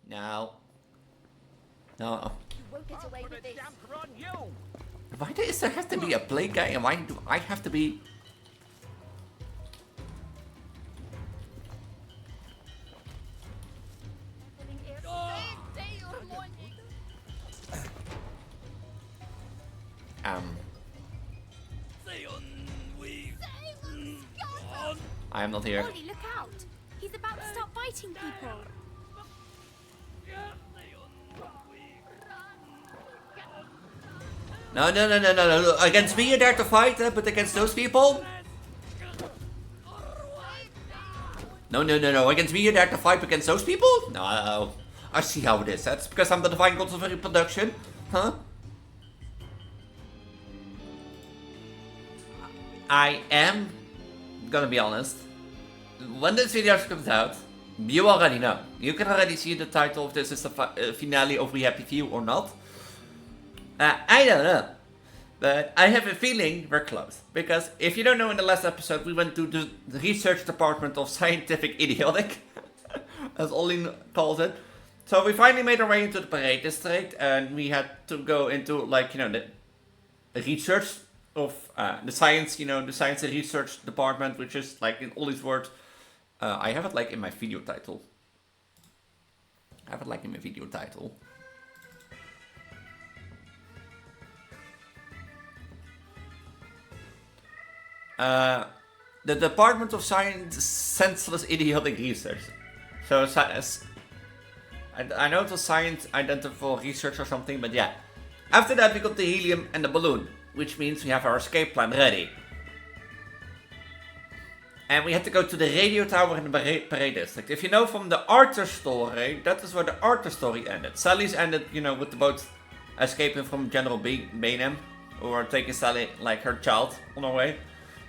No. No. You won't get away with this. Why does there have to be a play guy and why do I have to be... I am not here. Ollie, look out! He's about to start biting people. No. Against me you're there to fight, but against those people? No. Against me you're there to fight against those people? No. I see how it is. That's because I'm the divine god of reproduction. Huh? I am gonna be honest. When this video comes out, you already know. You can already see the title of this is the finale of We Happy Few or not. I don't know. But I have a feeling we're close. Because if you don't know, in the last episode we went to the research department of scientific idiotic. As Ollie calls it. So we finally made our way into the parade district. And we had to go into, like, you know, the research of the science, you know, the science and research department. Which is, like, in Ollie's words. I have it, like, in my video title. The Department of Science Senseless Idiotic Research. So, I know it was Science Identical Research or something, but yeah. After that we got the helium and the balloon, which means we have our escape plan ready. And we had to go to the radio tower in the parade district. If you know from the Arthur story, that is where the Arthur story ended. Sally's ended, you know, with the boat escaping from General Bainham, or taking Sally, like her child, on her way.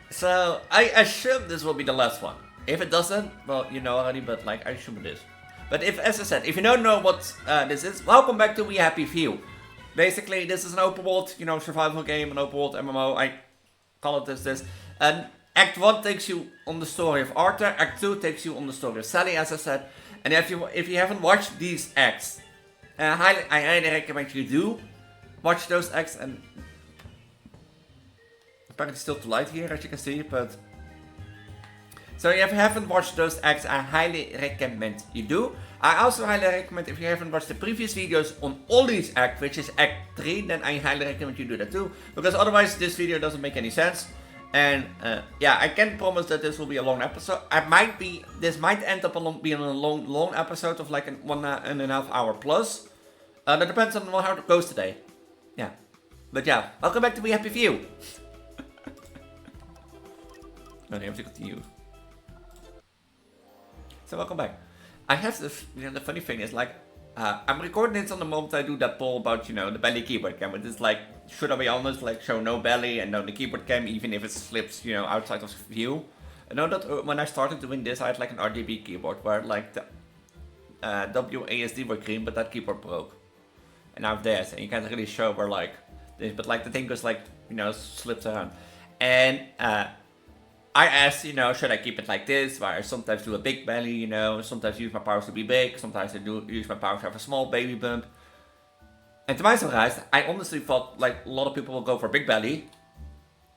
So, I assume this will be the last one. If it doesn't, well, you know already, but like, I assume it is. But if, as I said, if you don't know what this is, welcome back to We Happy Few. Basically, this is an open world, you know, survival game, an open world MMO, I call it this. And Act 1 takes you on the story of Arthur, Act 2 takes you on the story of Sally, as I said. And if you haven't watched these acts, I highly recommend you do watch those acts. And apparently it's still too light here, as you can see, but... So if you haven't watched those acts, I highly recommend you do. I also highly recommend, if you haven't watched the previous videos on Ollie's act, which is Act 3, then I highly recommend you do that too. Because otherwise this video doesn't make any sense. And yeah, I can't promise that this will be a long episode. This might end up being a long episode of like 1.5 hour plus. That depends on how it goes today. Yeah. But yeah, welcome back to We Happy Few. No, they have to continue. So welcome back. I have this, you know, the funny thing is like, I'm recording this on the moment I do that poll about, you know, the belly keyboard cam. It's like, should I be honest, like show no belly and no the keyboard cam, even if it slips, you know, outside of view. I know that when I started doing this, I had like an RGB keyboard where like the WASD were green, but that keyboard broke. And now this, and you can't really show where like this, but like the thing goes like, you know, slips around. And I asked, you know, should I keep it like this, where I sometimes do a big belly, you know, sometimes use my powers to be big, sometimes I do use my powers to have a small baby bump. And to my surprise, I honestly thought like a lot of people will go for big belly.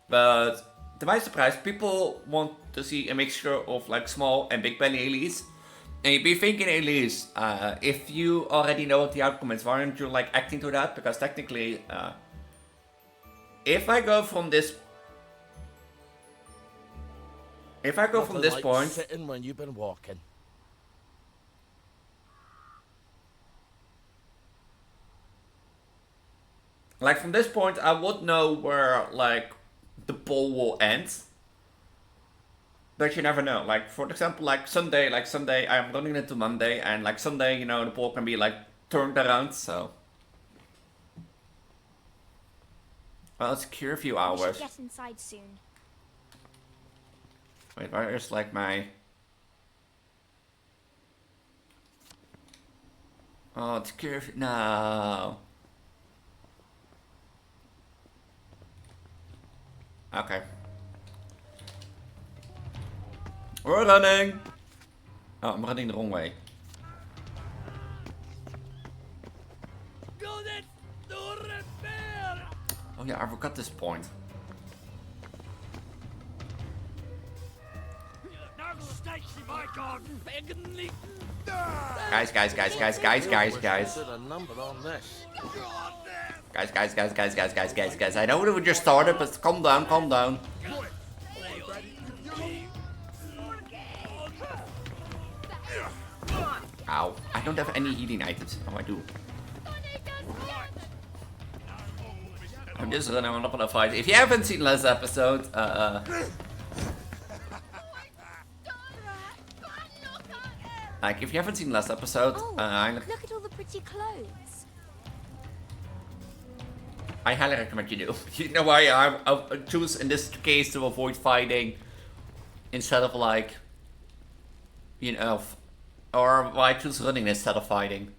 But to my surprise, people want to see a mixture of like small and big belly Elise. And you'd be thinking, Elise, if you already know what the outcome is, why aren't you like acting to that? Because technically, if I go from this point, sitting when you've been walking. like from this point, I would know where like the poll will end. But you never know. Like for example, like Sunday I'm running into Monday, and like Sunday, you know, the poll can be like turned around. So, well, it's a few hours. We should get inside soon. Wait, where's like my... Oh, it's curfew. No. Okay. We're running! Oh, I'm running the wrong way. Oh yeah, I forgot this point. Guys. Guys. I know we just started, but calm down. Ow. I don't have any healing items. Oh, I do. I'm just running, I'm not gonna fight. If you haven't seen last episode, like, if you haven't seen last episode, Look at all the pretty clothes. I highly recommend you do. You know why I choose in this case to avoid fighting instead of like, you know, or why I choose running instead of fighting.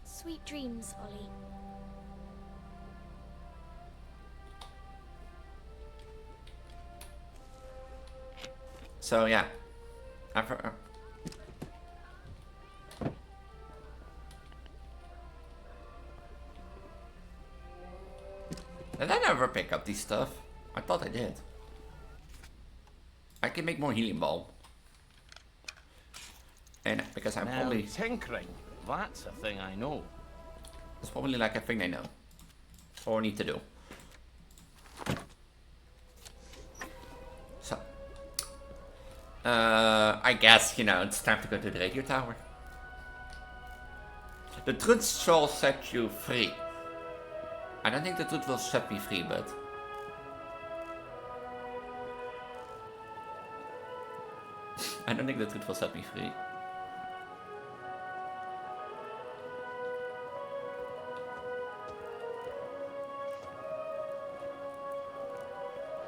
Sweet dreams, Ollie. So yeah, did I never pick up these stuff? I thought I did. I can make more healing ball. And because I'm Now, probably... tinkering, that's a thing I know. It's probably like a thing I know. That's all I need to do. So. I guess, you know, it's time to go to the radio tower. The truth shall set you free. I don't think the truth will set me free, but... I don't think the truth will set me free.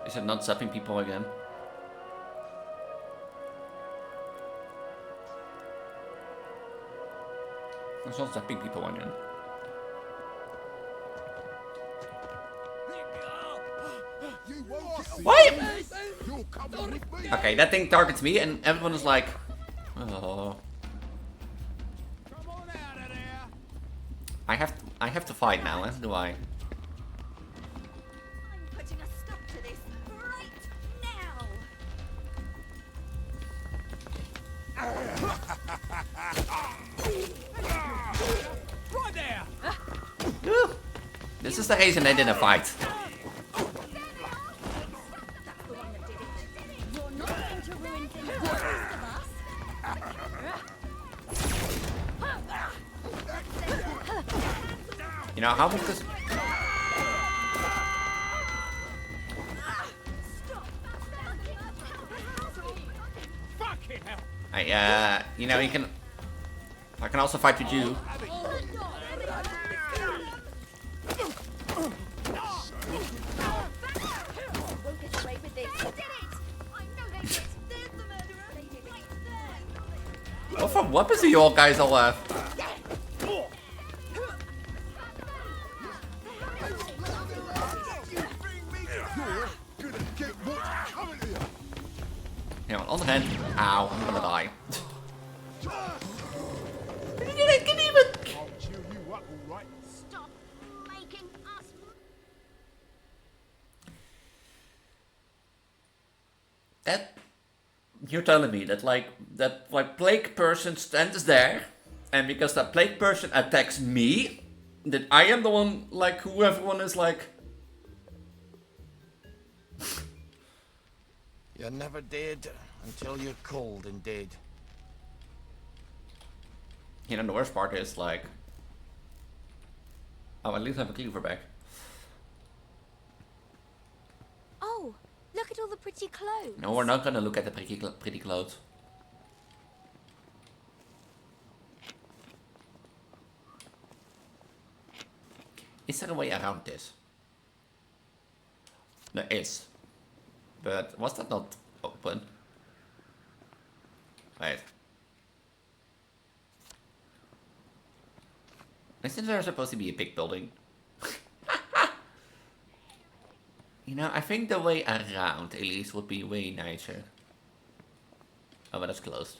Is it not zapping people again? It's not zapping people again. Why? Okay, that thing targets me and everyone is like, oh. I have to fight now, as do I. I'm putting a stop to this right now. Right there! Woo. This is the reason I didn't fight. You're not going to ruin things for the rest of us. You know, how was this? Fucking hell! You know, you can... I can also fight with you. Won't get away with this. They did it! I know they did. There's the murderer. They did it right there. What for weapons do you all guys all have? You know, on the hand. Ow, I'm gonna die. I can even... Stop making us. That... You're telling me that like plague person stands there, and because that plague person attacks me, that I am the one like who everyone is like... You're never dead until you're cold and dead. You know, the worst part is like... Oh, at least I have a cleaver back. Oh, look at all the pretty clothes. No, we're not gonna look at the pretty clothes. Is there a way around this? There is. But was that not open? Wait. Isn't there supposed to be a big building? You know, I think the way around Elise would be way nicer. Oh, but that's closed.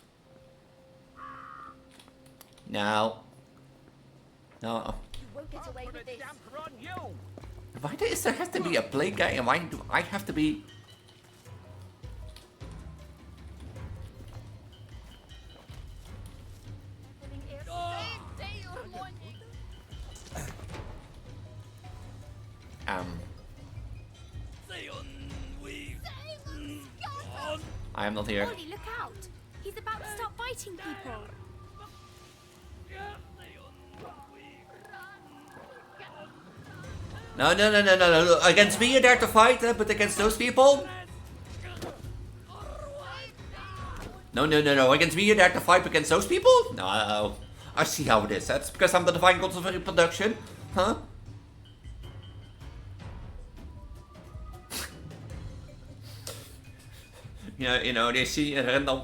No. No. You won't get away with this. Damper on you. Why does there have to be a plague guy and why do I have to be... I am not here. Ollie, look out! He's about to start biting people. No. Against me you're there to fight, but against those people? No. Against me you're there to fight against those people? No. I see how it is. That's because I'm the divine god of reproduction. Huh? They see a random,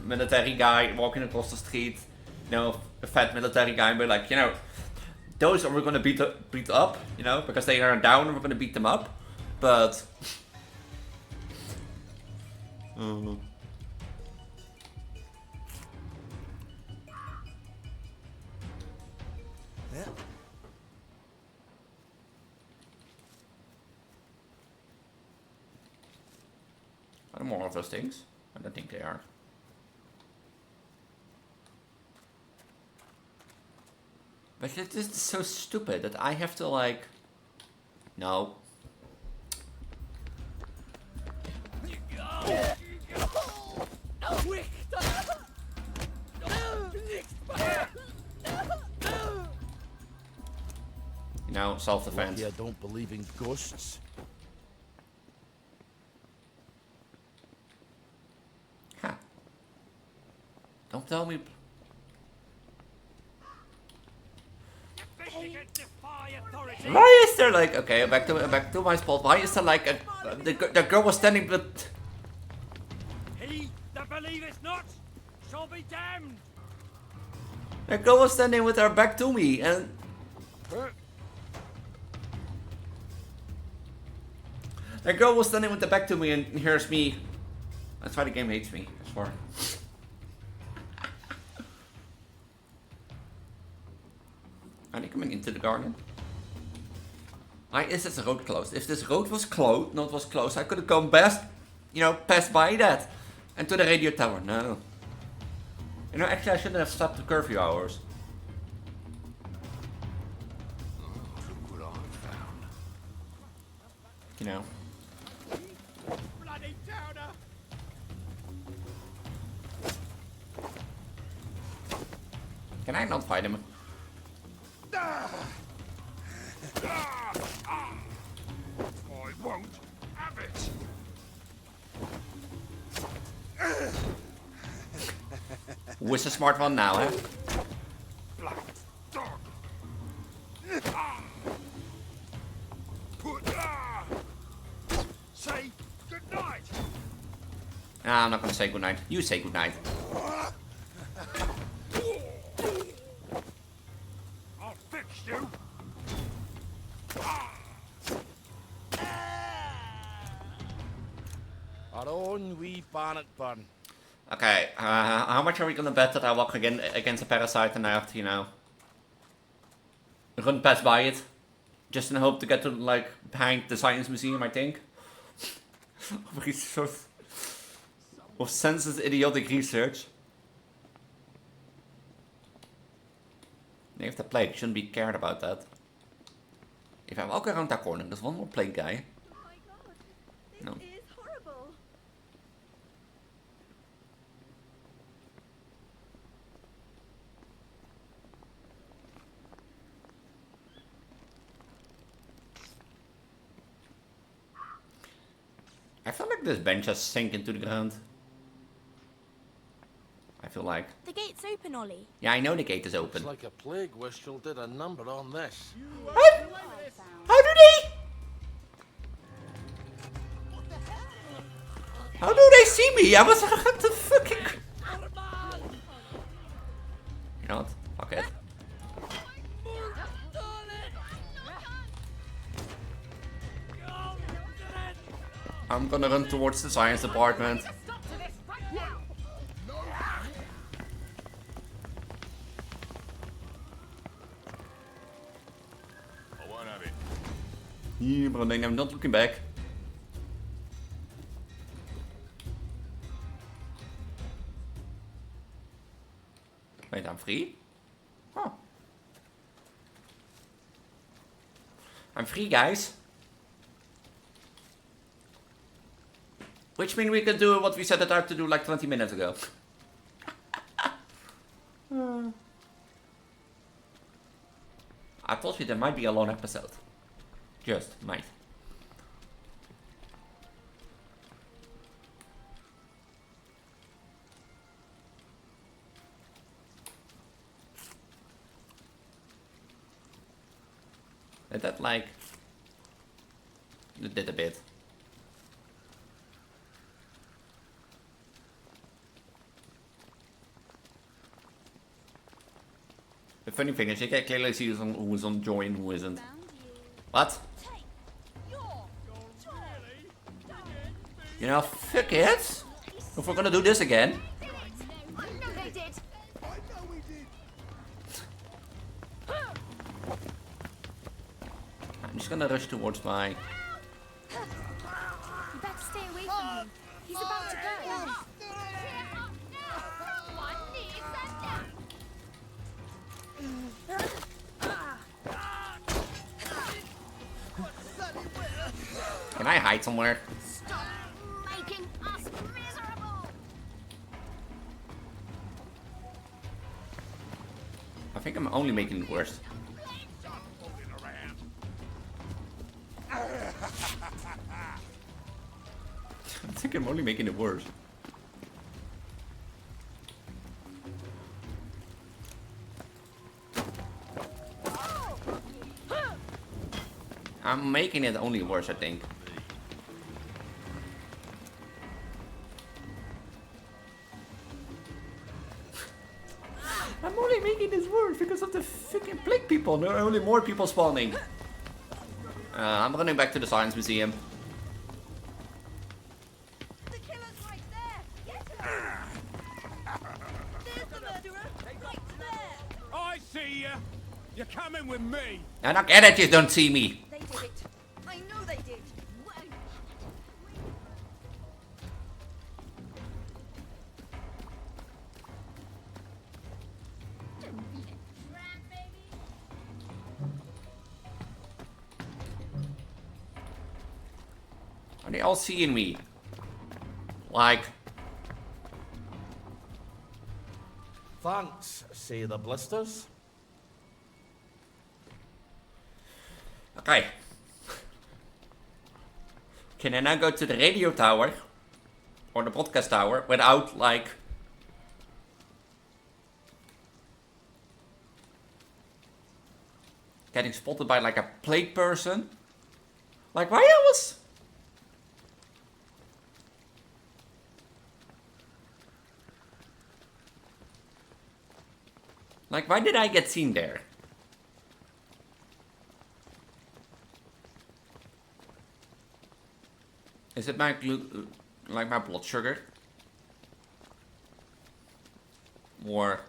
military guy walking across the street. A fat military guy, and we're like, those we're gonna beat up, because they are down and we're gonna beat them up. But... Are there more of those things? I don't think they are. But it is so stupid that I have to No. Self-defense. Yeah, don't believe in ghosts. Huh. Don't tell me. Why is there okay, back to my spot. Why is there the girl was standing but He that believeth not shall be damned. the girl was standing with her back to me and the girl was standing with the back to me and here's me. That's why the game hates me. That's why. Are they coming into the garden? Why is this road closed? If this road was closed, I could have gone past by that. And to the radio tower. No. Actually I shouldn't have stopped the curfew hours. Bloody downer. Can I not fight him? I won't have it. Who is the smart one now, eh? Black dog. Say goodnight. I'm not gonna say goodnight. You say goodnight. I'll fix you. Our own wee Barnet burn. Okay, how much are we gonna bet that I walk again against a parasite and I have to, run past by it? Just in hope to get to, behind the science museum, I think. Of senseless idiotic research. They have the plague, shouldn't be cared about that. If I walk around that corner, there's one more plague guy. Oh my god. This No. is horrible. I feel like this bench has sink into the ground. I feel like. The gate's open, Ollie. Yeah, I know the gate is open. It's like a plague whistle did a number on this. How do they? How do they see me? I was at the fucking. You know what? Fuck it. I'm gonna run towards the science department. Yeah, but I'm not looking back. Wait, I'm free? Huh. I'm free, guys. Which means we can do what we set it out to do like 20 minutes ago. I told you there might be a long episode. Just might. That like... It did a bit. The funny thing is, you can clearly see who's on join, who isn't. What? You know, fuck it. If we're gonna do this again. I know they did. I'm just gonna rush towards my... You better stay away from him. He's about to go. Can I hide somewhere? Stop making us miserable. I think I'm only making it worse. I think I'm only making it worse. I'm making it only worse, I think. I'm only making this worse because of the freaking plague people. There are only more people spawning. I'm running back to the science museum. The killer's right there. Get him. There's the murderer. Right there. I see you. You're coming with me. I don't get it, you don't see me. They did it. I know they did. Are they all seeing me? Like... Thanks, say the blisters. Okay. Can I now go to the radio tower? Or the broadcast tower without, like... getting spotted by, like, a plague person? Like, why I was... Like, why did I get seen there? Is it my like my blood sugar? Or...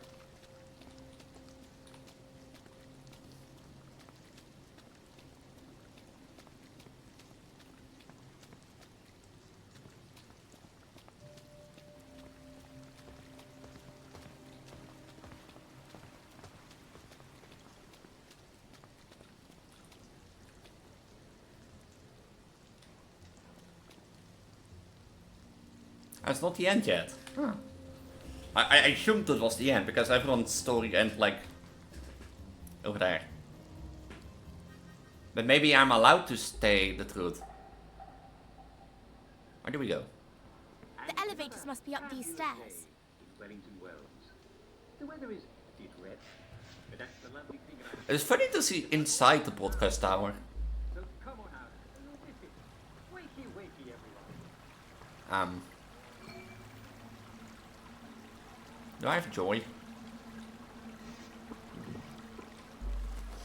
It's not the end yet. Huh. I assumed it was the end because everyone's story ends like over there. But maybe I'm allowed to stay the truth. Where do we go? The elevators must be up these stairs. Wellington Wells. The weather is a bit wet, but that's the lovely thing about it. It's funny to see inside the broadcast tower. So come on out, a little visit. Wakey, wakey, everyone. Do I have joy?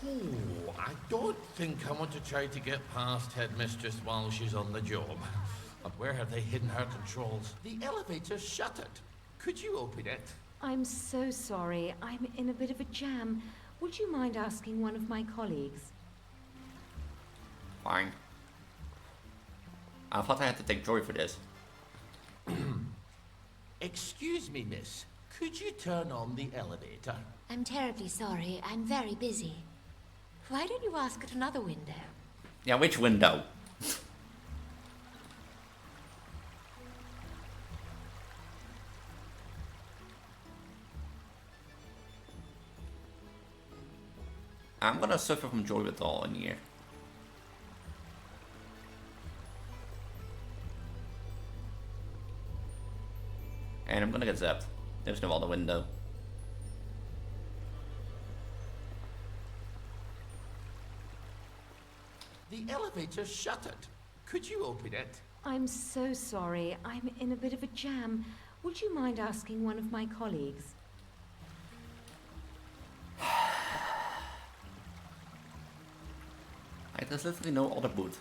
Oh, I don't think I want to try to get past Headmistress while she's on the job. But where have they hidden her controls? The elevator's shuttered. Could you open it? I'm so sorry. I'm in a bit of a jam. Would you mind asking one of my colleagues? fine. I thought I had to take Joy for this. Excuse me, miss. Could you turn on the elevator? I'm terribly sorry. I'm very busy. Why don't you ask at another window? Yeah, which window? I'm gonna suffer from joy withdrawal in here. And I'm gonna get zapped. There's no other window. The elevator's shuttered. Could you open it? I'm so sorry. I'm in a bit of a jam. Would you mind asking one of my colleagues? There's literally no other boot.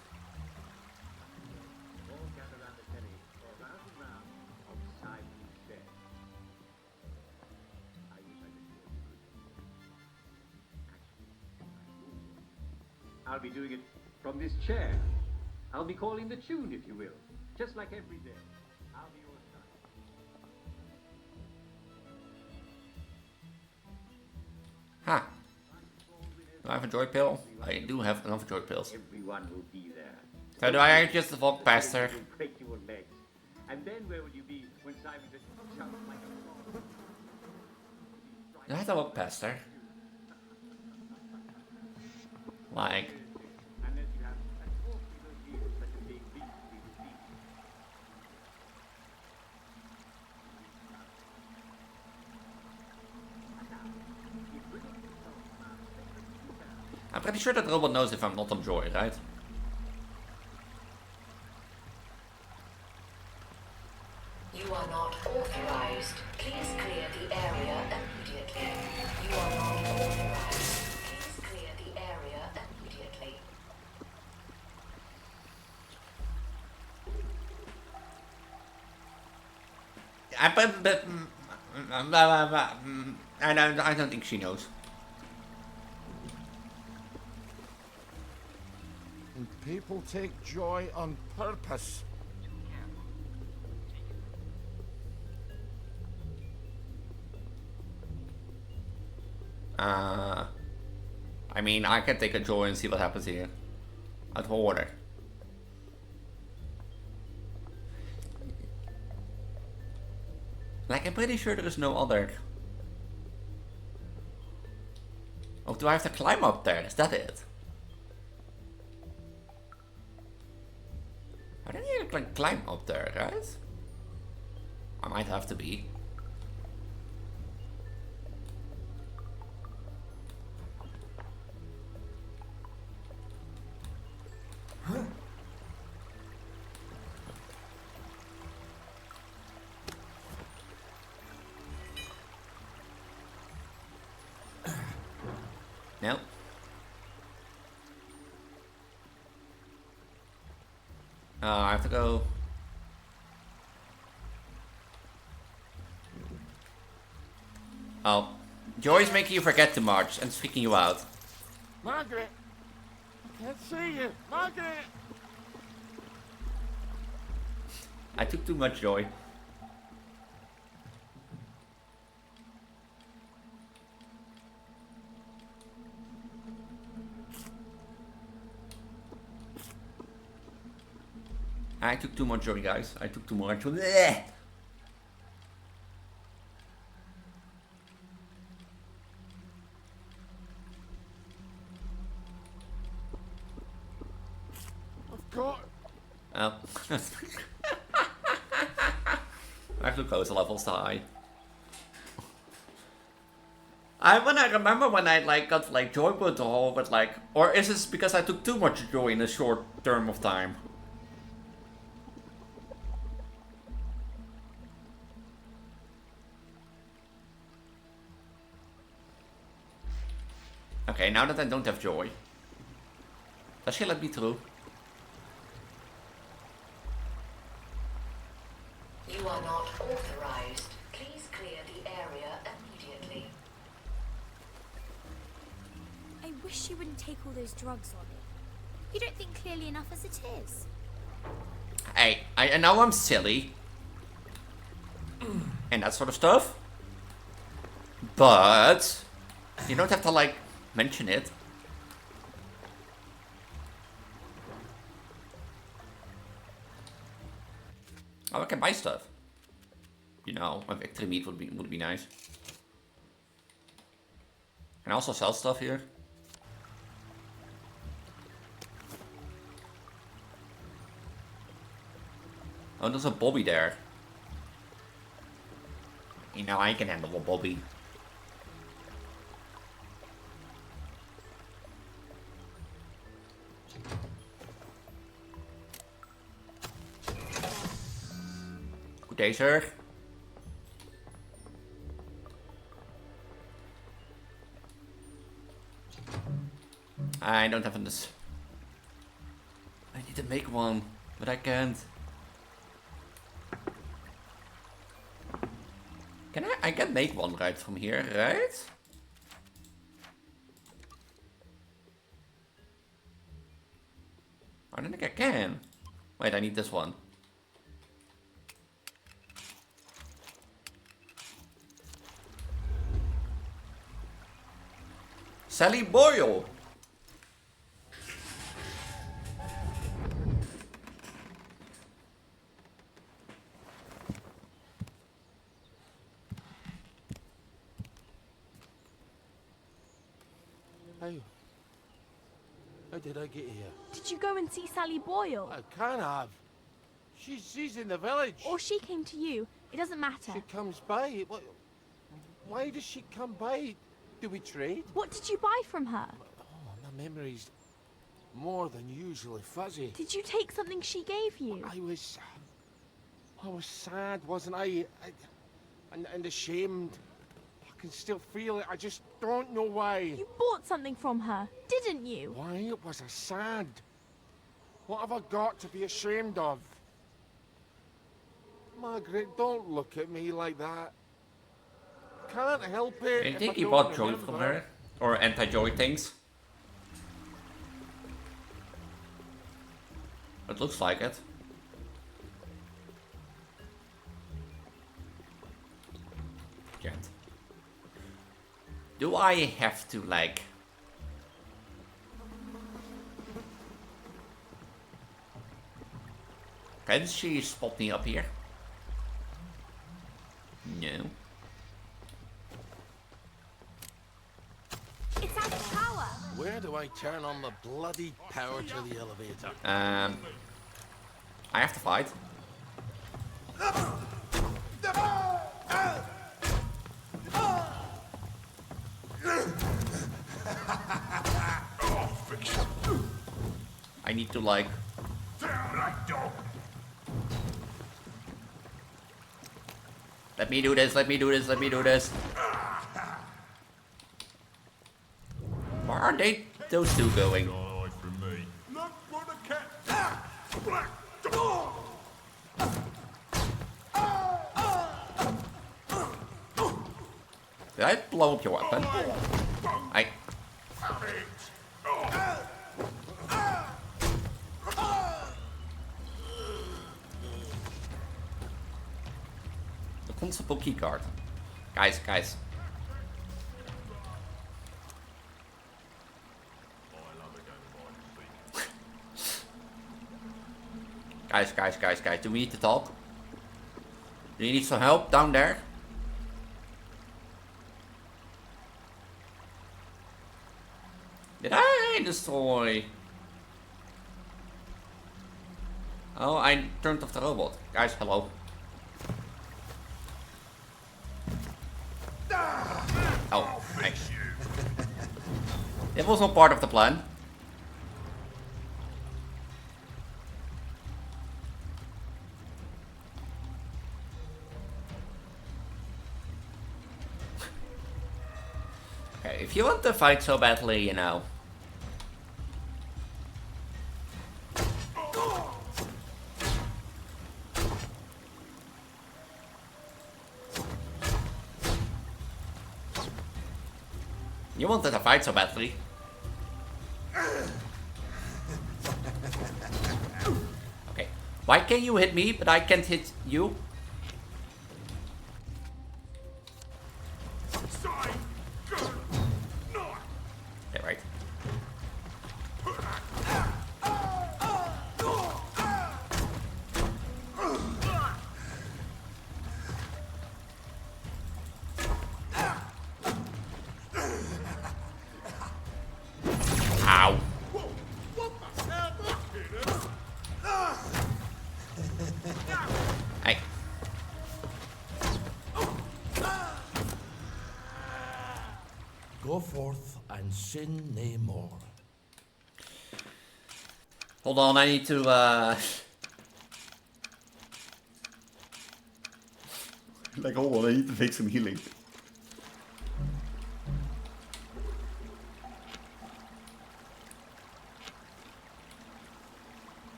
All gather around the telly, or round and round, outside the chair. I wish I could do it. Actually, I'll be doing it from this chair. I'll be calling the tune, if you will. Just like every day. I'll be your son. Ha! Do I have a joy pill? I do have enough joy pills. Everyone will be there. So do I just walk past her? You'll break your legs. And then where will you be when Simon just jumps like a frog? Do I have to walk past her? Like... Unless you have an awfully good reason such as being beastly with beast. I'm pretty sure that the robot knows if I'm not on joy, right? You are not authorized. Please clear the area immediately. You are not authorized. Please clear the area immediately. I don't think she knows. And people take joy on purpose. I mean, I can take a joy and see what happens here. At water. Like, I'm pretty sure there is no other. Oh, do I have to climb up there? Is that it? I don't need to like climb up there, guys. I might have to be. Nope. I have to go. Oh. Joy's making you forget to march and freaking you out. Margaret! I can't see you! Margaret! I took too much joy. I took too much joy, guys. I took too much. Blech. I've got... Oh. My glucose level's high. When I remember when I like got like joy withdrawal, but like, or is this because I took too much joy in a short term of time? Okay, now that I don't have joy, does she let me through? You are not authorized. Please clear the area immediately. I wish you wouldn't take all those drugs on it. You don't think clearly enough as it is. Hey, I know I'm silly. And that sort of stuff. But you don't have to, like, mention it. Oh, I can buy stuff. You know, a victory meat would be nice. Can I also sell stuff here? Oh, there's a Bobby there. You know, I can handle a Bobby. Good day, sir. I don't have this. I need to make one, but I can't. Can I can make one right from here, right? I don't think I can. Wait, I need this one. Sally Boyle. How did I get here? Did you go and see Sally Boyle? I can't have. She's in the village. Or she came to you? It doesn't matter. She comes by. Why does she come by? Do we trade? What did you buy from her? Oh, my memory's more than usually fuzzy. Did you take something she gave you? I was sad, wasn't I? And ashamed. I can still feel it. I just don't know why. You bought something from her, didn't you? Why was I sad? What have I got to be ashamed of? Margaret, don't look at me like that. Can't help it. I if think I he don't bought joy remember. from her. Or anti-joy things. It looks like it. Can't. Do I have to, like... Can she spot me up here? No. It's out of power. Where do I turn on the bloody power to the elevator? I have to fight. I need to, like... Let me do this, let me do this, let me do this. Where are they, those two going? Did I blow up your weapon? The constable key card. Guys. Guys, do we need to talk? Do you need some help down there? Did I destroy? Oh, I turned off the robot. Guys, hello. Oh, hey. It was not part of the plan. Okay, if you want to fight so badly, you know. You wanted to fight so badly. Why can you hit me, but I can't hit you? Okay, right. Ow. Hey. Go forth and sin nae more. Hold on, I need to, Like, hold on, I need to make some healing.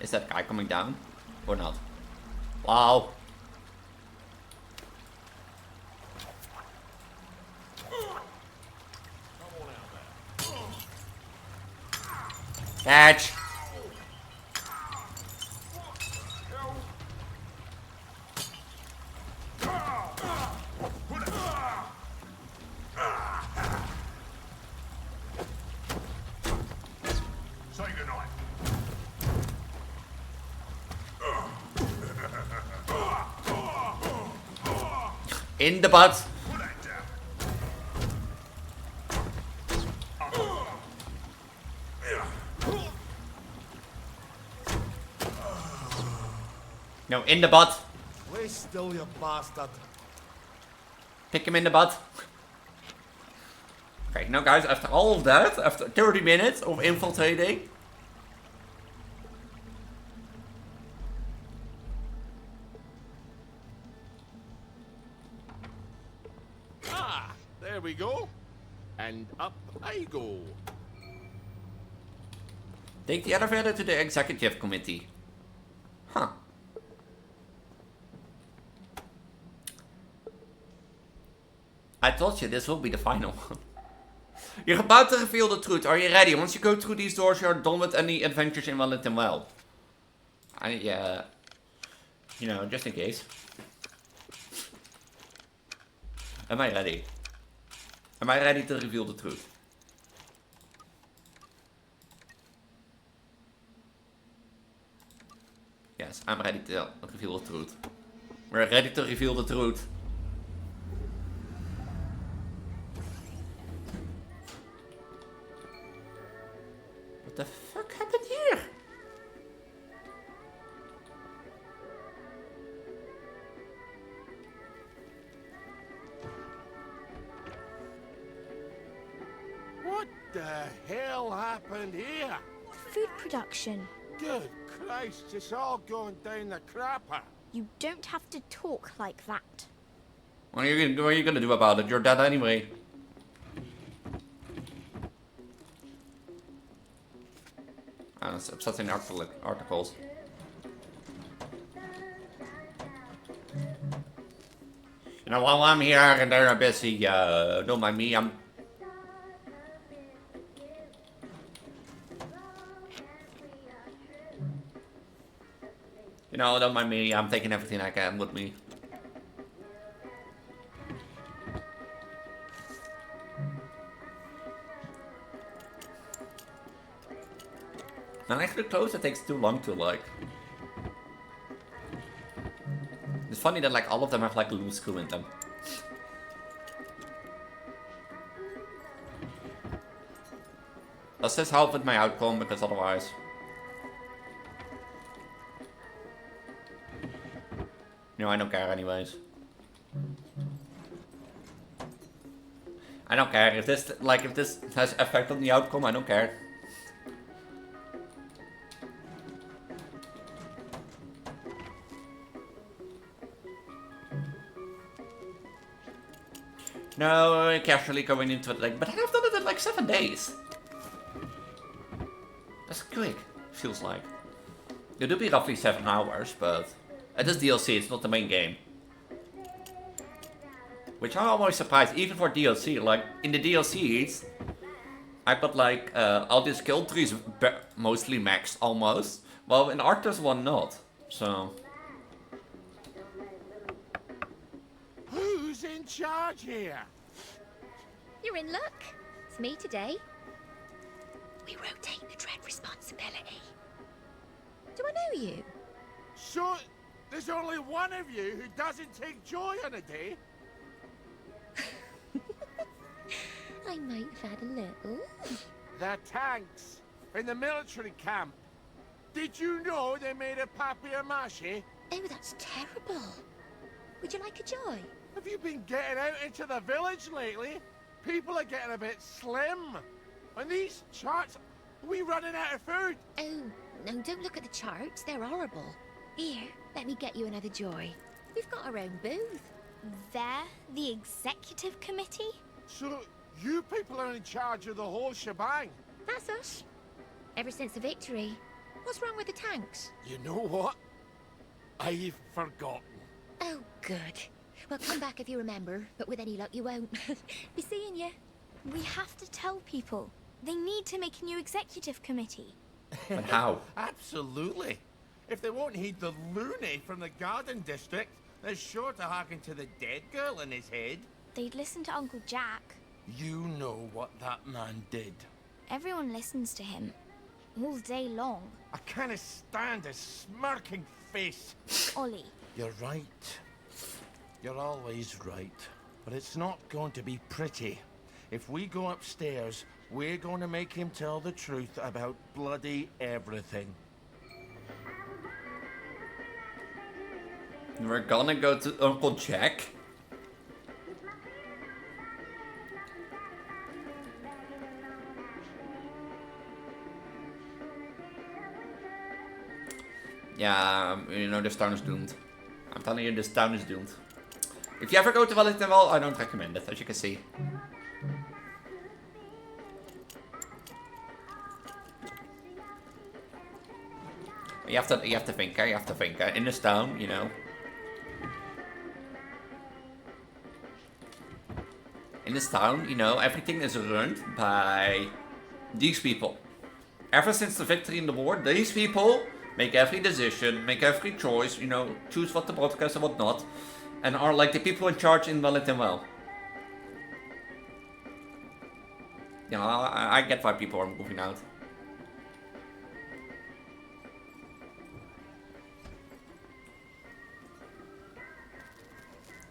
Is that guy coming down? Or not? Wow. Catch! Say goodnight. In the butt! No, in the butt. Lay still, you bastard. Kick him in the butt. Okay, now guys, after all of that, after 30 minutes of infiltrating. Ah, there we go. And up I go. Take the elevator to the executive committee. Huh. I told you this will be the final one. You're about to reveal the truth. Are you ready? Once you go through these doors, you're done with any adventures in Wellington Well. You know, just in case. Am I ready? Am I ready to reveal the truth? Yes, I'm ready to reveal the truth. We're ready to reveal the truth. What the fuck happened here? What the hell happened here? Food production. Good Christ, it's all going down the crapper. You don't have to talk like that. What are you gonna do about it? You're dead anyway. It's upsetting articles. You know, while I'm here and they're busy, don't mind me, You know, don't mind me, I'm taking everything I can with me. And actually close, it takes too long to like. It's funny that like all of them have like a loose screw in them. Does this help with my outcome? Because otherwise. No, I don't care anyways. I don't care if this has effect on the outcome. I don't care. No, casually going into it like, but I have done it in like 7 days. That's quick, feels like. It will be roughly 7 hours, but it is DLC, it's not the main game. Which I'm always surprised, even for DLC, like in the DLCs, I got like all these skill trees mostly maxed almost. Well, in Arthur's one not. So Who's in charge here? You're in luck. It's me today. We rotate the dread responsibility. Do I know you? So, there's only one of you who doesn't take joy on a day? I might have had a little. The tanks in the military camp. Did you know they made a papier-mâché? Oh, that's terrible. Would you like a joy? Have you been getting out into the village lately? People are getting a bit slim. And these charts, are we running out of food? Oh, no, don't look at the charts. They're horrible. Here, let me get you another joy. We've got our own booth. They're the executive committee? So, you people are in charge of the whole shebang? That's us. Ever since the victory. What's wrong with the tanks? You know what? I've forgotten. Oh, good. Well, come back if you remember, but with any luck you won't. Be seeing you. We have to tell people. They need to make a new executive committee. but how? Absolutely. If they won't heed the loony from the garden district, they're sure to hearken to the dead girl in his head. They'd listen to Uncle Jack. You know what that man did. Everyone listens to him. All day long. I can't stand his smirking face. Ollie. You're right. You're always right. But it's not going to be pretty. If we go upstairs, we're going to make him tell the truth about bloody everything. We're gonna go to Uncle Jack. Yeah, you know, this town is doomed. I'm telling you, this town is doomed. If you ever go to Wellington, well, I don't recommend it, as you can see. You have to think, you have to think. In this town, you know. In this town, you know, everything is run by these people. Ever since the victory in the war, these people make every decision, make every choice, you know, choose what to broadcast and what not, and are like the people in charge in Wellington. Well, you know, I get why people are moving out.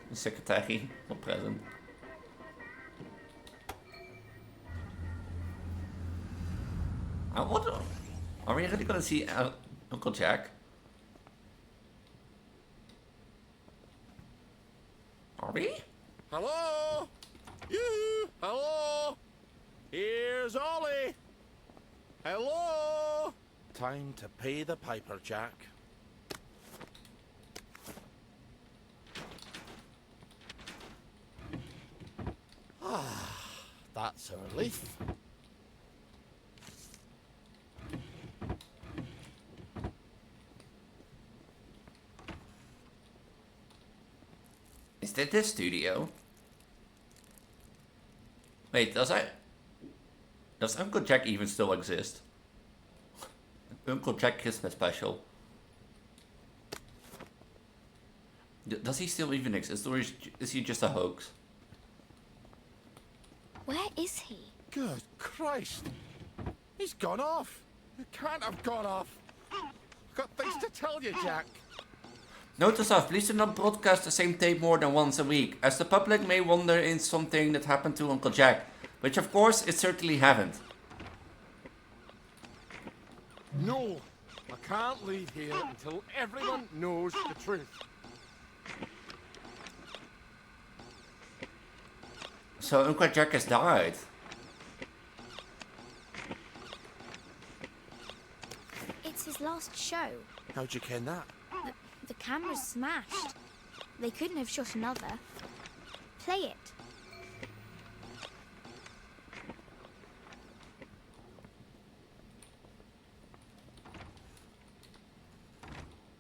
The secretary, not present. What? Are we really gonna see Uncle Jack? Are we? Hello? You? Hello? Here's Ollie. Hello? Time to pay the piper, Jack. That's our leaf. Is that the studio? Wait, does Uncle Jack even still exist? Uncle Jack Christmas special. Does he still even exist, or is he just a hoax? Where is he? Good Christ. He's gone off. He can't have gone off. I've got things to tell you, Jack. Note to self, please do not broadcast the same tape more than once a week, as the public may wonder in something that happened to Uncle Jack, which of course it certainly haven't. No, I can't leave here until everyone knows the truth. So Uncle Jack has died. It's his last show. How'd you ken that? The camera's smashed. They couldn't have shot another. Play it.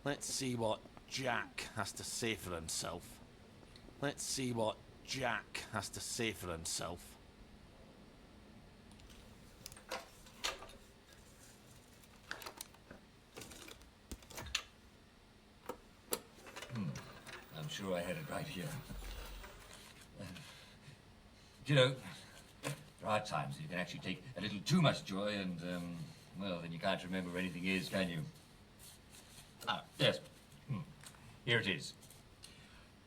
Let's see what Jack has to say for himself. Let's see what Jack has to say for himself. sure I had it right here. You know, there are times you can actually take a little too much joy and, well, then you can't remember where anything is, can you? Ah, yes. Here it is.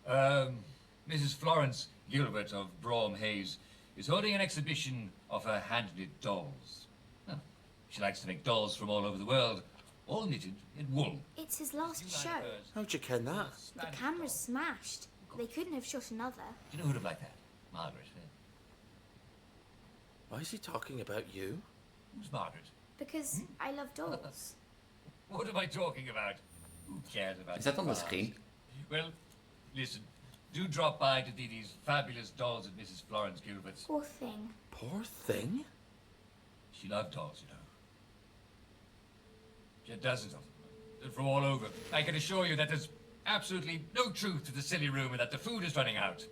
Mrs. Florence Gilbert of Brougham Hayes is holding an exhibition of her hand-knit dolls. Oh, she likes to make dolls from all over the world, all knitted in wool. It's his last show. How'd you ken that? The camera's smashed. They couldn't have shot another. Do you know who'd have liked that? Margaret. Why is he talking about you? Who's Margaret? Because I love dolls. What am I talking about? Who cares about Is that on the dolls? screen? Well, listen. Do drop by to see these fabulous dolls at Mrs. Florence Gilbert's. Poor thing. Poor thing? She loved dolls, you know. She had dozens of them. They're from all over. I can assure you that there's absolutely no truth to the silly rumour that the food is running out.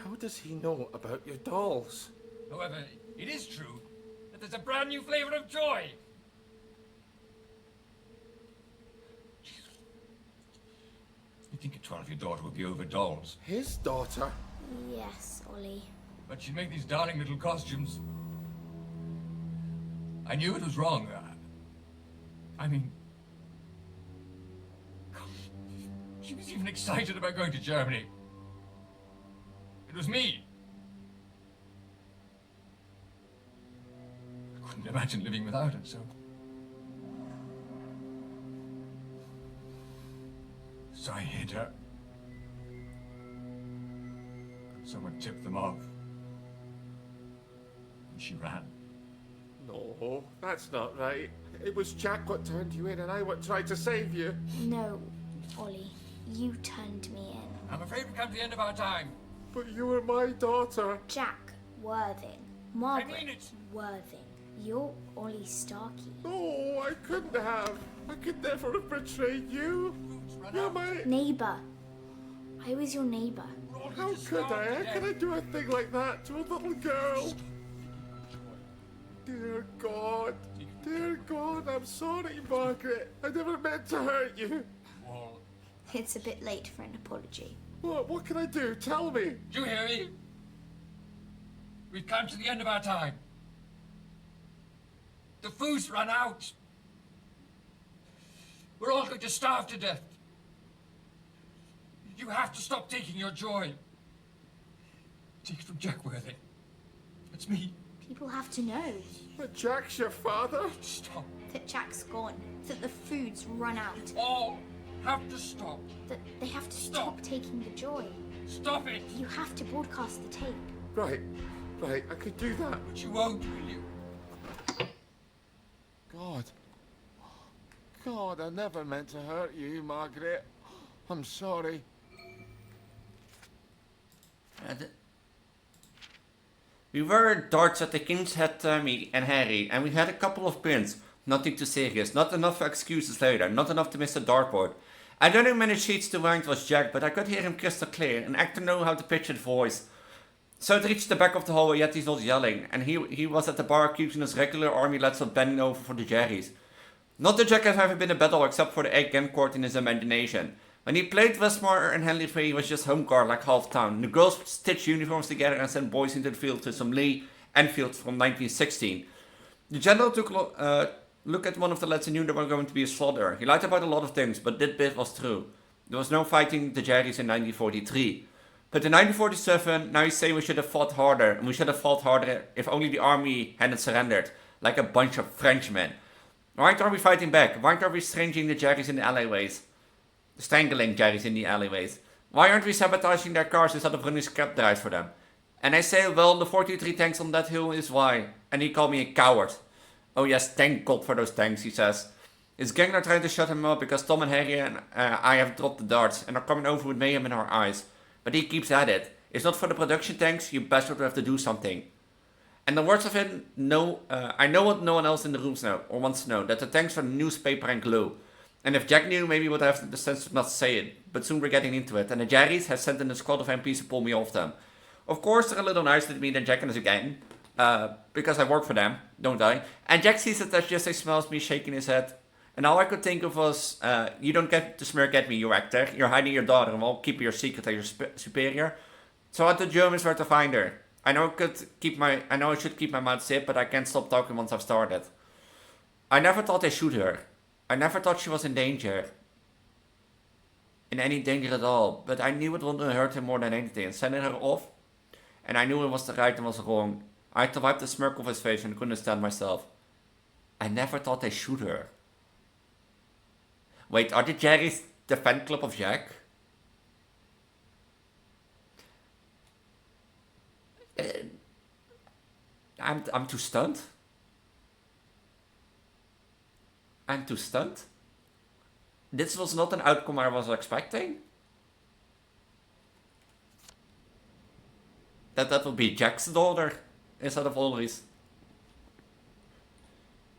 How does he know about your dolls? However, it is true that there's a brand new flavour of joy. You think at 12 your daughter would be over dolls? His daughter? Yes, Ollie. But she'd make these darling little costumes. I knew it was wrong. I mean... She was even excited about going to Germany. It was me. I couldn't imagine living without her, so... So I hid her. Someone tipped them off. And she ran. No, that's not right. It was Jack what turned you in and I what tried to save you. No, Ollie. You turned me in. I'm afraid we've come to the end of our time. But you were my daughter. Jack Worthing. Margaret I mean it. Worthing. You're Ollie Starkey. No, I couldn't have. I could never have betrayed you. You're my... Neighbour. I was your neighbour. How could I? How could I do a thing like that to a little girl? Dear God. Dear God, I'm sorry, Margaret. I never meant to hurt you. It's a bit late for an apology. What can I do? Tell me. Do you hear me? We've come to the end of our time. The food's run out. We're all going to starve to death. You have to stop taking your joy. Take it from Jack Worthing. It's me. People have to know But Jack's your father? Stop. that Jack's gone, that the food's run out, All have to stop. that they have to stop taking the joy. Stop it. You have to broadcast the tape. Right, I could do that. But you won't, will you? God, I never meant to hurt you, Margaret. I'm sorry. We were darts at the King's Head, me and Harry, and we had a couple of pins. Nothing too serious, not enough excuses later, not enough to miss the dartboard. I don't know how many sheets to wind was Jack, but I could hear him crystal clear, and actor know how to pitch his voice. So it reached the back of the hallway, yet he's not yelling, and he was at the bar accusing his regular army lads of bending over for the Jerrys. Not that Jack has ever been a battle except for the egg game court in his imagination. When he played Westmore and Henley Free, he was just home guard like half town. The girls stitched uniforms together and sent boys into the field to some Lee Enfield from 1916. The general took a look at one of the lads and knew there was going to be a slaughter. He lied about a lot of things, but that bit was true. There was no fighting the Jerrys in 1943. But in 1947, now he's saying we should have fought harder, and we should have fought harder if only the army hadn't surrendered, like a bunch of Frenchmen. Why aren't we fighting back? Why aren't we strangling the Jerrys in the alleyways? Strangling Jerrys in the alleyways. Why aren't we sabotaging their cars instead of running scrap drives for them? And I say, well, the 43 tanks on that hill is why. And he called me a coward. Oh yes, thank God for those tanks, he says. His gang are trying to shut him up because Tom and Harry and I have dropped the darts and are coming over with mayhem in our eyes. But he keeps at it. It's not for the production tanks, you bastard will have to do something. And the words of him, I know what no one else in the rooms know, or wants to know, that the tanks are newspaper and glue. And if Jack knew, maybe he would have the sense to not say it, but soon we're getting into it, and the Jerrys have sent in a squad of MPs to pull me off them. Of course, they're a little nicer to me than Jack and his gang, because I work for them, don't I? And Jack sees it as just he smells me shaking his head, And all I could think of was, you don't get to smirk at me, you actor. You're hiding your daughter and won't keep your secret as your superior. So what the Germans were to find her. I know I should keep my mouth shut, but I can't stop talking once I've started. I never thought they shoot her. I never thought she was in danger. In any danger at all. But I knew it wouldn't hurt him more than anything. Sending her off. And I knew it was the right and was wrong. I had to wipe the smirk off his face and couldn't stand myself. I never thought they shoot her. Wait, are the Jerry's the fan club of Jack? I'm too stunned. I'm too stunned. This was not an outcome I was expecting. That would be Jack's daughter instead of Ollie's.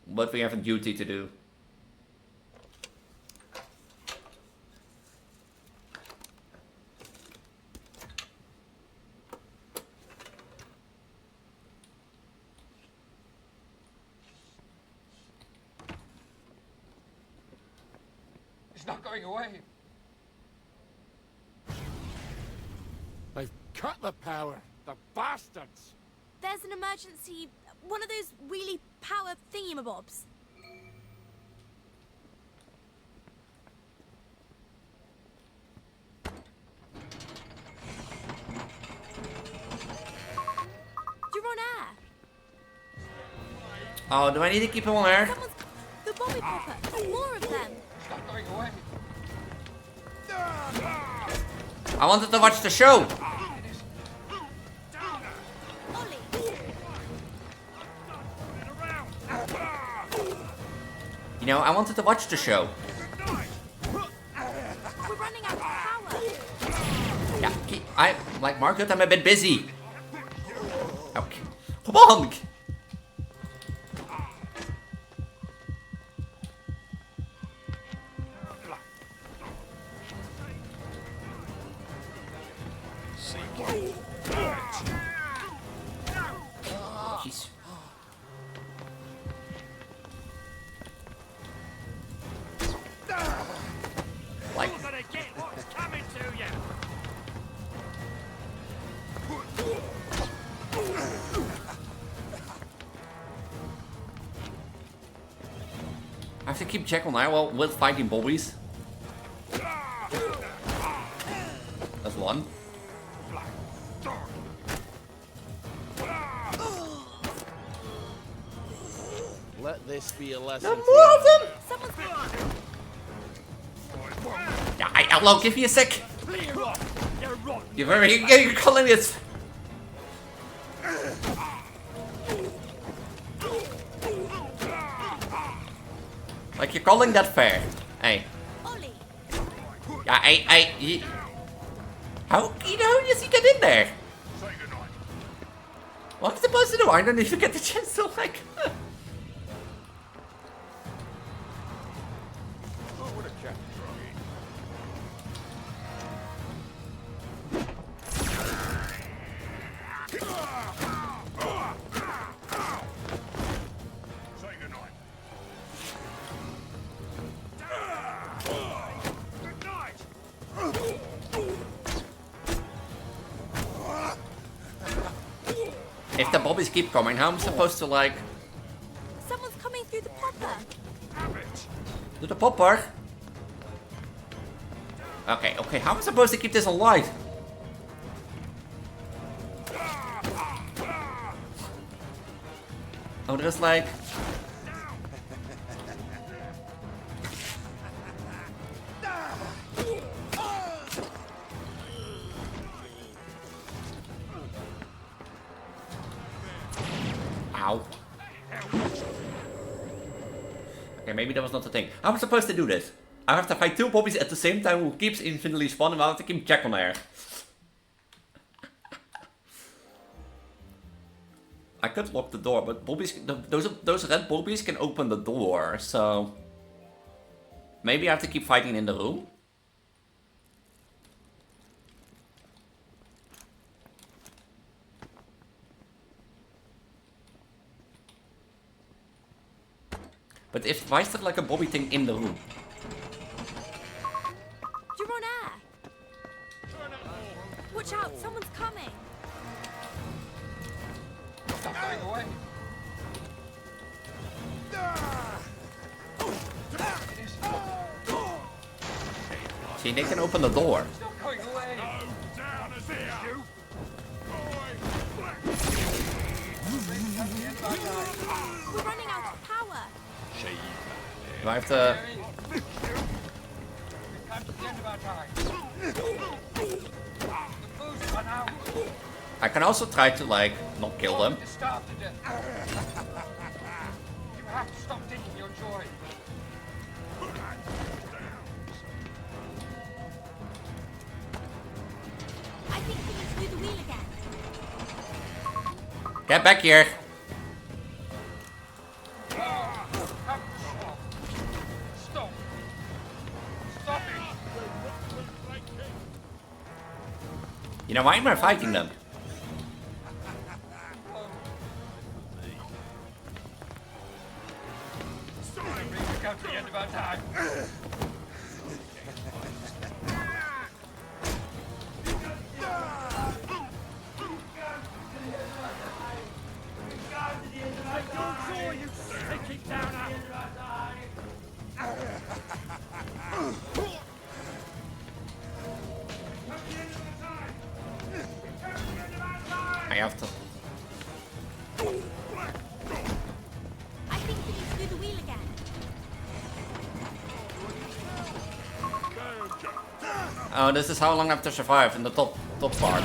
But we have a duty to do. It's not going away. They've cut the power. The bastards. There's an emergency. One of those wheelie power thingamabobs. You're on air. Oh, do I need to keep him on air? The Bobby Popper. There's more of them. It's not going away. I wanted to watch the show. You know, I wanted to watch the show. We're running out of power. Yeah, like Margaret, I'm a bit busy. Okay. Come on! Jeez. Like, You're gonna get what's coming to you. I have to keep check on that while with fighting bullies. That's one. Let this be a lesson. More of them! Someone's Yeah, hello, give me a sec. You're rotten. You're calling it. Like you're calling that fair. Hey. Ollie. Yeah, how does he get in there? What am I supposed to do? I don't even get the chance to like. If the bobbies keep coming, how am I supposed to like... Someone's coming through the popper. Do the popper? Okay, how am I supposed to keep this alive? Oh, there's like... Ow. Okay, maybe that was not the thing. How am I supposed to do this? I have to fight two bobbies at the same time who keeps infinitely spawning. I have to keep check on air. I could lock the door, but bobbies, those red bobbies can open the door, so... Maybe I have to keep fighting in the room? But why is there like a bobby thing in the room? You're on air. Watch out, someone's coming. Stop going away. See, they can open the door. Stop going away. Down as here. We're running out of power. Do I have to... We've come to the end of our time. The food's run out. I can also try to, like, not kill them. You starve to death. You have to stop taking your joy. I think we need to do the wheel again. Get back here. Stop. Stop it. You know, why am I fighting them? We've come to the end of our time. You stick it down out. I have to... I think we need to do the wheel again. Oh, this is how long I have to survive in the top part.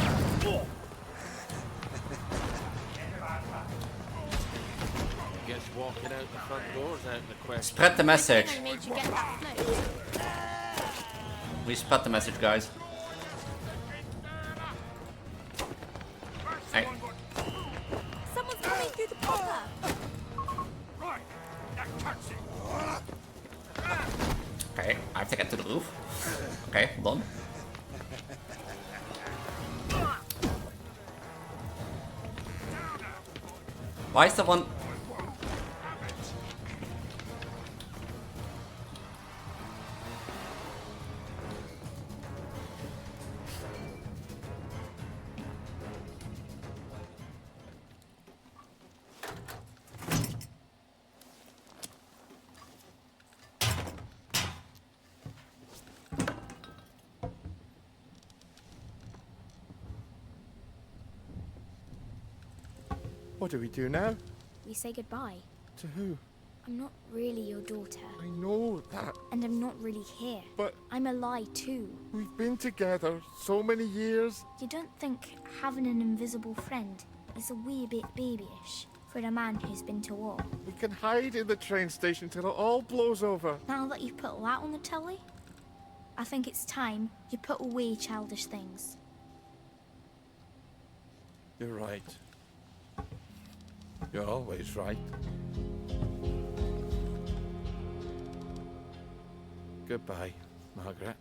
Guess walking out the front door's out the question. Spread the message. I made you get that float. We spread the message, guys. Hey. Someone's coming through the popper. Right, that cuts it. Okay, I have to get to the roof. Okay, hold on. Why is the one... What do we do now? We say goodbye. To who? I'm not really your daughter. I know that, And I'm not really here. but I'm a lie too. we've been together so many years. You don't think having an invisible friend is a wee bit babyish for a man who's been to war? We can hide in the train station till it all blows over. Now that you've put that on the telly, I think it's time you put away childish things. You're right. You're always right. Goodbye, Margaret.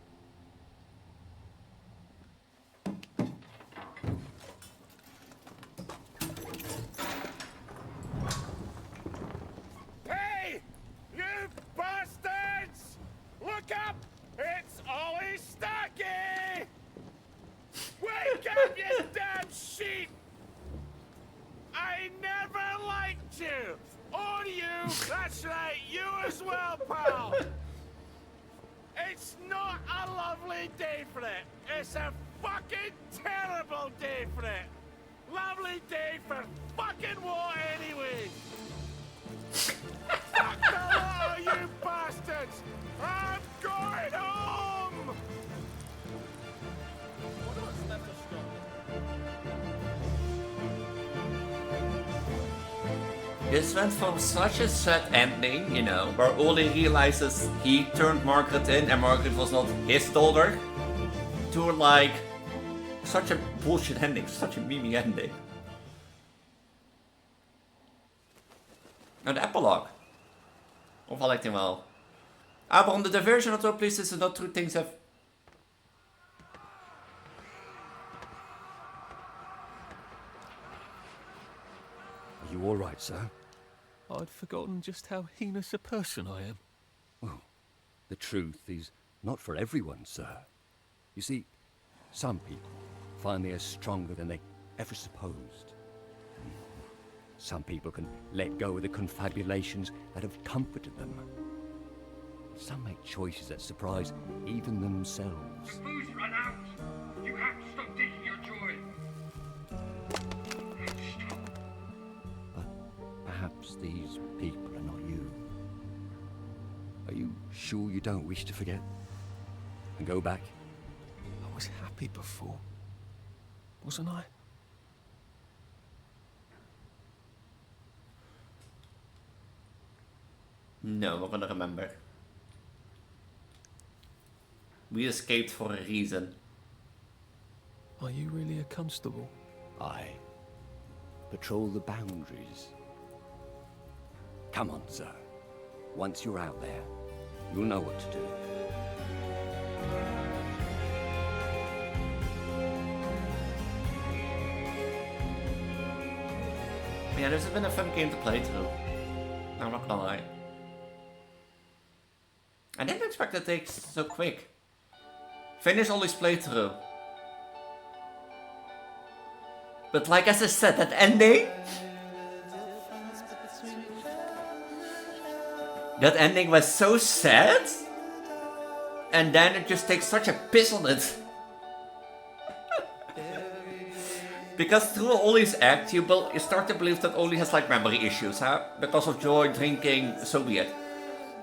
Hey! You bastards! Look up! It's Ollie Starkey! Wake up, you damn sheep! I never liked you! Or you! That's right, you as well, pal! It's not a lovely day for it. It's a fucking terrible day for it. Lovely day for fucking what anyway? Fuck the lot of you bastards! I'm going home! This went from such a sad ending, you know, where Ollie realizes he turned Margaret in and Margaret was not his daughter, to like such a bullshit ending, such a meme ending. Nou, de epilogue. Of had ik die wel? Ah, but on the diversion of the police is not true things have... Are you all right, sir? I'd forgotten just how heinous a person I am. Well, the truth is not for everyone, sir. You see, some people find they are stronger than they ever supposed. Some people can let go of the confabulations that have comforted them. Some make choices that surprise even themselves. The booze run out. You have to stop taking your joy. But perhaps these people are not you. Are you sure you don't wish to forget? And go back? I was happy before, wasn't I? No, we're gonna remember. We escaped for a reason. Are you really a constable? I patrol the boundaries. Come on, sir. Once you're out there, you'll know what to do. Yeah, this has been a fun game to play through. I'm not gonna lie. I didn't expect it to take so quick. Finish Ollie's playthrough. But like as I said, that ending... That ending was so sad. And then it just takes such a piss on it. Because through Ollie's act, you start to believe that Ollie has like memory issues, huh? Because of joy, drinking, so be it.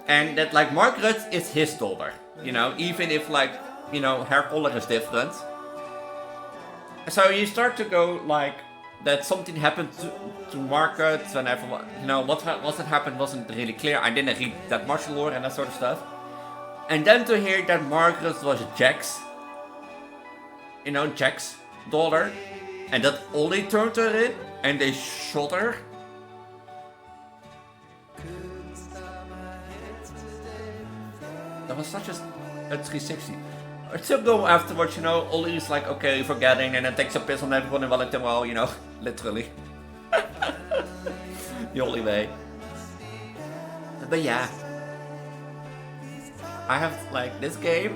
And that like Margaret is his daughter, you know, even if like, you know, hair color is different. So you start to go like, that something happened to Margaret, whenever, you know, what had happened wasn't really clear. I didn't read that much lore and that sort of stuff. And then to hear that Margaret was Jack's, you know, Jack's daughter. And that Ollie turned her in, and they shot her. That was such a 360. I still go afterwards, you know, Ollie's like, okay, forgetting, and then takes a piss on everyone in Wellington, well, you know, literally. The Ollie way. But yeah. I have, like, this game.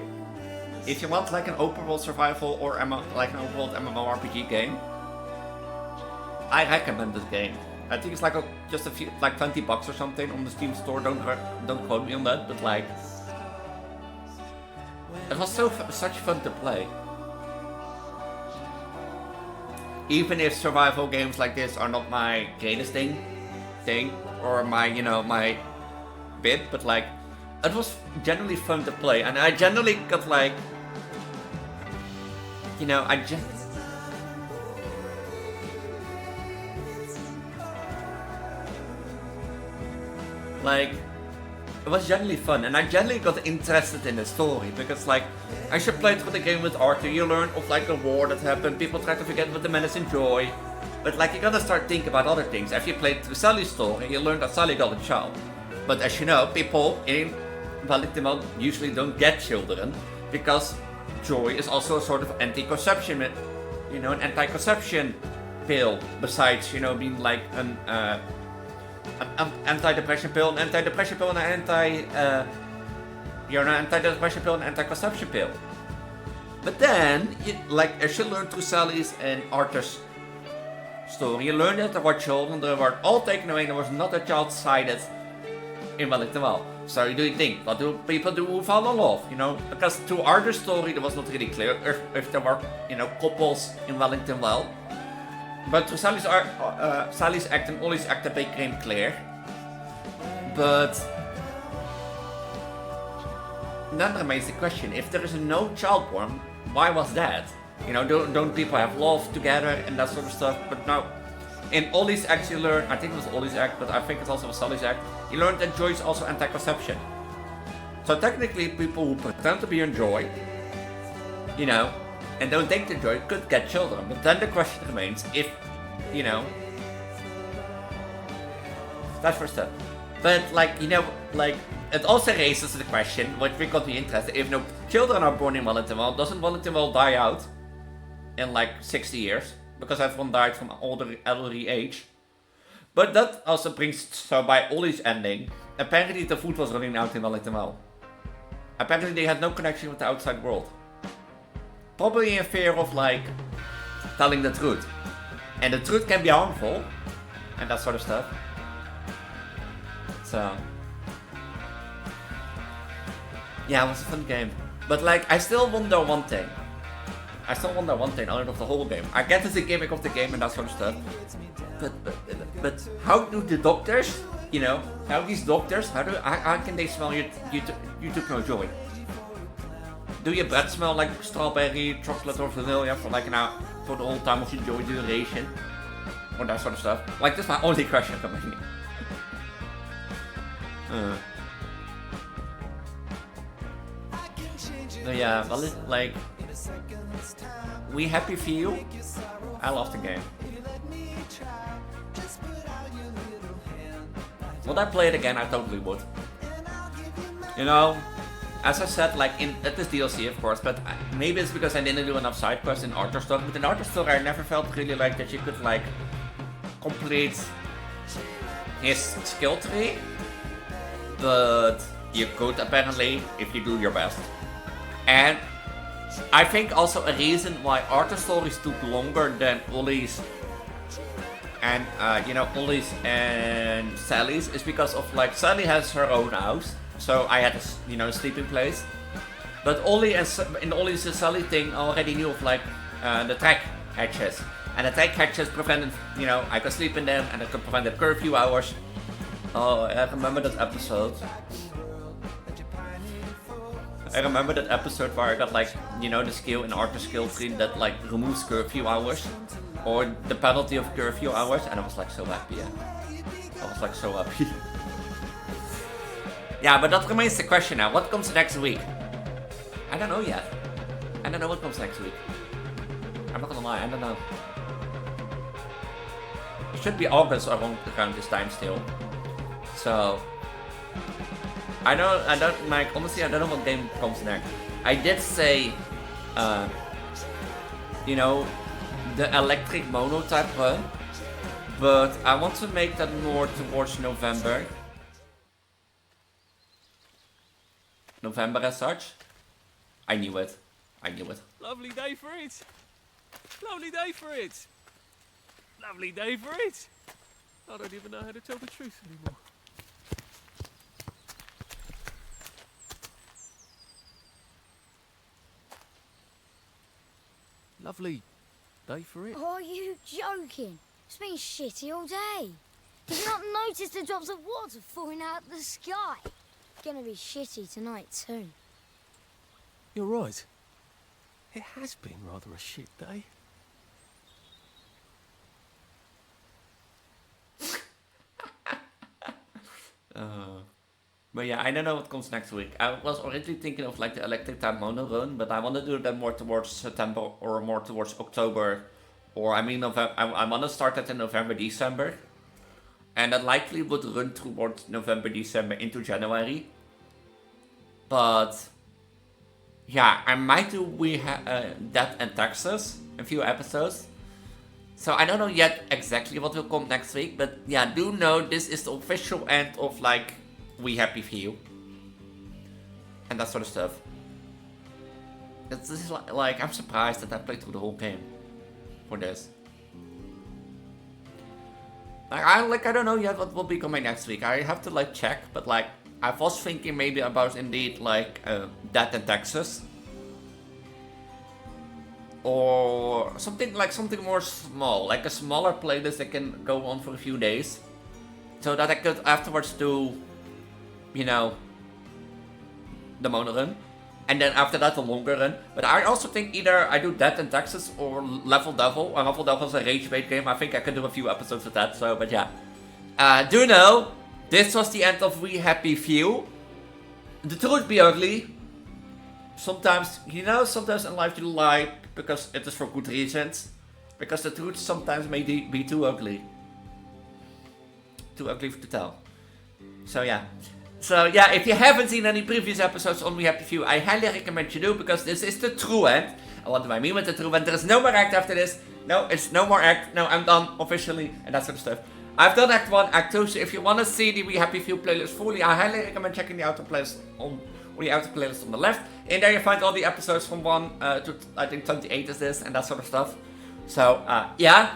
If you want like an open world survival or like an open world MMORPG game, I recommend this game. I think it's like just a few, like $20 or something on the Steam store. Don't quote me on that, but like, it was such fun to play. Even if survival games like this are not my greatest thing, or my, you know, my bit, but like, it was generally fun to play, and I generally got like, you know, like, it was generally fun, and I generally got interested in the story, because like, as you play through the game with Arthur, you learn of like the war that happened, people try to forget what the men is enjoy, but like, you gotta start thinking about other things. If you played through Sally's story, you learned that Sally got a child, but as you know, people in Wellington usually don't get children, because joy is also a sort of anti-conception, you know, an anti-conception pill, besides, you know, being like an anti-depression pill, an anti-depression pill, and an anti-depression pill, and anti-conception pill. But then, like, as you learn through Sally's and Arthur's story, you learn that there were children that were all taken away, and there was not a child sighted in Wellington well. So you do think, what do people do who fall in love, you know? Because through Arthur's story, it was not really clear if there were, you know, couples in Wellington well. But through Sally's act and Ollie's act, that became clear. But then remains the question, if there is no child born, why was that? You know, don't people have love together and that sort of stuff? But no. In Ollie's act you learn, I think it was Ollie's act, but I think it also was Sally's act, you learned that joy is also anti-conception. So technically people who pretend to be in joy, you know, and don't take the joy could get children. But then the question remains, if, you know, that's for stuff. But like, you know, like, it also raises the question, which we could be interested, if no children are born in Wellington well, doesn't Wellington well die out in like 60 years? Because everyone died from elderly age. But that also brings, so by Ollie's ending, apparently the food was running out in Wellington well. Apparently they had no connection with the outside world. Probably in fear of like telling the truth. And the truth can be harmful. And that sort of stuff. So. Yeah, it was a fun game. But like, I still wonder one thing. Out of the whole game. I get it's a gimmick of the game and that sort of stuff. But how do the doctors, you know, how can they smell you took no joy? Do your breath smell like strawberry, chocolate or vanilla for like an hour, for the whole time of your joy duration? Or that sort of stuff. Like, that's my only question for me. Yeah, well, like, we happy for you. I love the game. Would I play it again? I totally would. You know, as I said, like at this DLC, of course, but maybe it's because I didn't do enough side quests in Arthur's story. But in Arthur's story, I never felt really like that you could like complete his skill tree. But you could apparently if you do your best. And I think also a reason why Arthur's stories took longer than Ollie's and Ollie's and Sally's is because of like Sally has her own house, so I had a sleeping place. But Ollie and Ollie's and Sally thing already knew of like the track hatches, and the track hatches prevented I could sleep in them and I could prevent the curfew hours. Oh, I remember that episode. I remember that episode where I got like, the skill in Arthur's skill tree that like removes curfew hours. Or the penalty of curfew hours, and I was like so happy, Yeah, but that remains the question now. What comes next week? I don't know yet. I don't know what comes next week. I'm not gonna lie, I don't know. It should be August around this time still. So I don't like, honestly I don't know what game comes next. I did say the electric monotype run, but I want to make that more towards November. November as such. I knew it. Lovely day for it. Lovely day for it. Lovely day for it. I don't even know how to tell the truth anymore. Lovely day for it. Are you joking? It's been shitty all day. Did you not notice the drops of water falling out of the sky? It's gonna be shitty tonight too. You're right. It has been rather a shit day. But yeah, I don't know what comes next week. I was originally thinking of like the electric type mono run, but I want to do that more towards September or more towards October. Or November. I want to start that in November, December. And that likely would run towards November, December into January. But yeah, I might do that and Texas, a few episodes. So I don't know yet exactly what will come next week, but yeah, do know this is the official end of like We Happy For You and that sort of stuff. This is like I'm surprised that I played through the whole game for this. I don't know yet what will be coming next week. I have to like check, but like I was thinking maybe about indeed like that in Texas. Or something more small, like a smaller playlist that can go on for a few days. So that I could afterwards do, the mono run. And then after that the longer run. But I also think either I do that in Texas or Level Devil. And Level Devil is a rage bait game. I think I can do a few episodes with that, so, but yeah. Do know, this was the end of We Happy Few. The truth be ugly. Sometimes, sometimes in life you lie because it is for good reasons. Because the truth sometimes may be too ugly. Too ugly to tell. So yeah. If you haven't seen any previous episodes on We Happy Few, I highly recommend you do, because this is the true end. And what do I mean with the true end? There is no more act after this. No, it's no more act. No, I'm done officially and that sort of stuff. I've done Act 1, Act 2, so if you want to see the We Happy Few playlist fully, I highly recommend checking the outer playlist on the left. In there you find all the episodes from 1 to, I think, 28 is this, and that sort of stuff. So, yeah.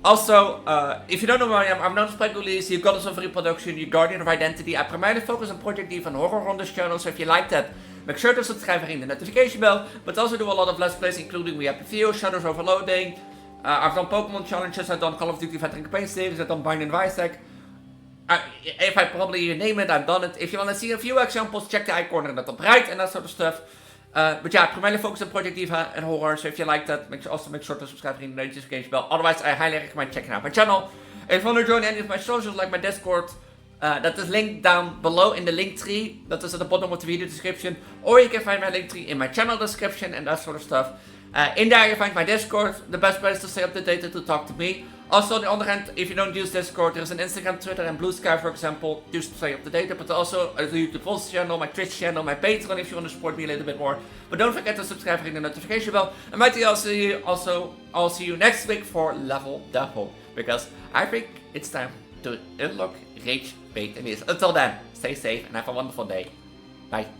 Also, if you don't know who I am, I'm known as Preggo, Elise, your goddess of reproduction, your guardian of identity. I primarily focus on Project Diva and horror on this channel, so if you like that, make sure to subscribe and ring the notification bell. But also do a lot of Let's Plays, including We Happy Few, Shadows Overloading. I've done Pokemon challenges, I've done Call of Duty Veteran Campaign series, I've done Bind and Visec. If I probably name it, I've done it. If you want to see a few examples, check the icon in the top right and that sort of stuff. But yeah, I primarily focus on Project Diva and horror, so if you like that, also make sure to subscribe and ring the notification bell. Otherwise, I highly recommend checking out my channel. If you want to join any of my socials, like my Discord, that is linked down below in the link tree. That is at the bottom of the video description. Or you can find my link tree in my channel description and that sort of stuff. In there you find my Discord, the best place to stay up to date and to talk to me. Also on the other hand, if you don't use Discord, there's an Instagram, Twitter and Blue Sky, for example, just to stay up to date. But also the YouTube Pulse channel, my Twitch channel, my Patreon if you want to support me a little bit more. But don't forget to subscribe and ring the notification bell. And mighty I'll see you next week for Level Devil. Because I think it's time to unlock Rage, Bait and Elise. Until then, stay safe and have a wonderful day. Bye.